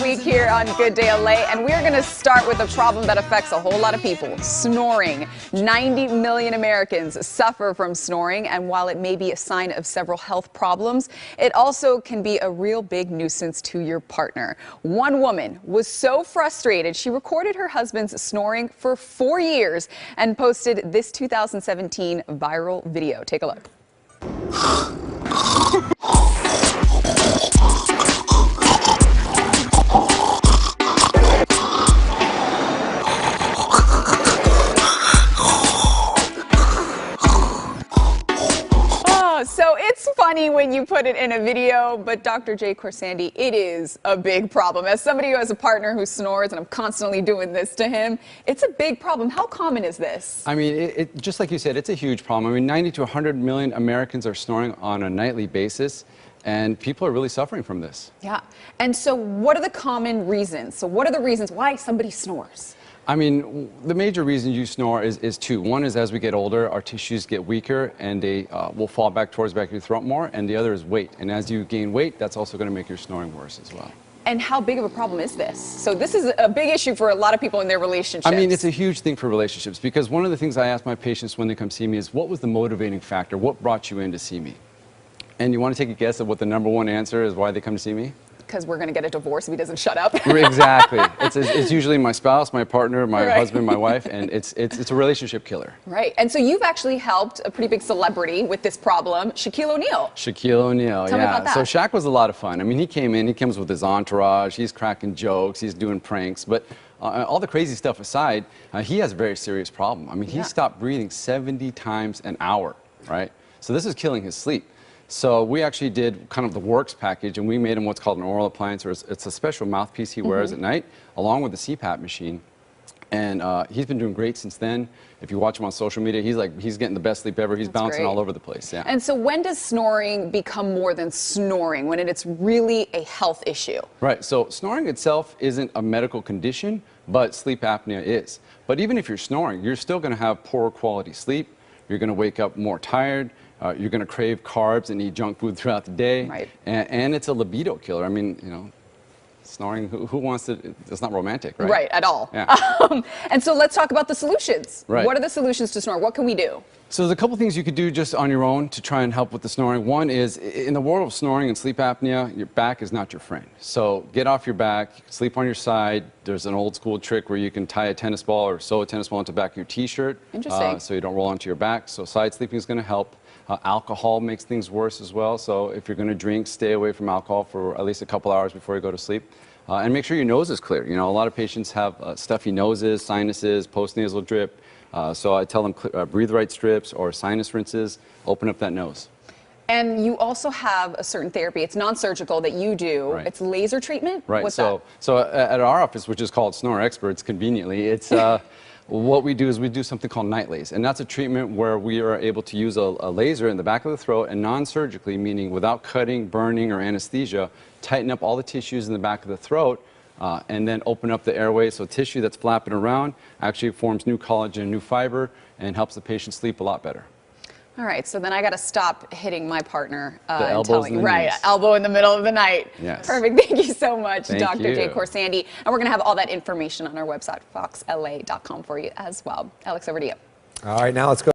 week here on Good Day LA, and we're going to start with a problem that affects a whole lot of people: snoring. 90 million Americans suffer from snoring, and while it may be a sign of several health problems, it also can be a real big nuisance to your partner. One woman was so frustrated, she recorded her husband's snoring for 4 years and posted this 2017 viral video. Take a look. So it's funny when you put it in a video, but Dr. Jay Khorsandi, it is a big problem. As somebody who has a partner who snores, and I'm constantly doing this to him, it's a big problem. How common is this? I mean, just like you said, it's a huge problem. I mean, 90 to 100 million Americans are snoring on a nightly basis, and people are really suffering from this. Yeah. And so what are the common reasons? So what are the reasons why somebody snores? I mean, the major reason you snore is two. One is as we get older, our tissues get weaker and they will fall back towards the back of your throat more. And the other is weight. And as you gain weight, that's also going to make your snoring worse as well. And how big of a problem is this? So this is a big issue for a lot of people in their relationships. I mean, it's a huge thing for relationships, because one of the things I ask my patients when they come see me is, what was the motivating factor? What brought you in to see me? And you want to take a guess at what the #1 answer is why they come to see me? Because we're going to get a divorce if he doesn't shut up. Exactly. It's usually my spouse, my partner, my Right. husband, my wife, and it's a relationship killer. Right. And so you've actually helped a pretty big celebrity with this problem, Shaquille O'Neal. Shaquille O'Neal, Tell me about that. So Shaq was a lot of fun. I mean, he comes with his entourage, he's cracking jokes, he's doing pranks, but all the crazy stuff aside, he has a very serious problem. I mean, he stopped breathing 70 times an hour, right? So this is killing his sleep. So we actually did kind of the works package, and we made him what's called an oral appliance, or it's a special mouthpiece he wears at night, along with the CPAP machine. And he's been doing great since then. If you watch him on social media, he's getting the best sleep ever. He's bouncing all over the place. Yeah. And so when does snoring become more than snoring? When it's really a health issue? Right. So snoring itself isn't a medical condition, but sleep apnea is. But even if you're snoring, you're still going to have poor quality sleep. You're going to wake up more tired. You're going to crave carbs and eat junk food throughout the day. Right. And it's a libido killer. I mean, you know, snoring, who wants to, it's not romantic, right? Right, at all. Yeah. And so let's talk about the solutions. Right. What are the solutions to snore? What can we do? So there's a couple things you could do just on your own to try and help with the snoring. One is, in the world of snoring and sleep apnea, your back is not your friend. So get off your back, you can sleep on your side. There's an old school trick where you can tie a tennis ball or sew a tennis ball into the back of your t-shirt. Interesting. So you don't roll onto your back. So side sleeping is going to help. Alcohol makes things worse as well. So if you're going to drink, stay away from alcohol for at least a couple hours before you go to sleep. And make sure your nose is clear. You know, a lot of patients have stuffy noses, sinuses, postnasal drip. So I tell them breathe right strips or sinus rinses, open up that nose. And you also have a certain therapy. It's non-surgical that you do. Right. It's laser treatment? Right. What's So at our office, which is called Snore Experts, conveniently, it's what we do is we do something called NightLase, and that's a treatment where we are able to use a laser in the back of the throat and non-surgically, meaning without cutting, burning, or anesthesia, tighten up all the tissues in the back of the throat, and then open up the airway, so tissue that's flapping around actually forms new collagen, new fiber, and helps the patient sleep a lot better. All right, so then I got to stop hitting my partner The and telling and the right, knees. elbow in the middle of the night. Yes. Perfect. Thank you so much, Thank Dr. Jay you. Khorsandi. And we're going to have all that information on our website, foxla.com, for you as well. Alex, over to you. All right, now let's go.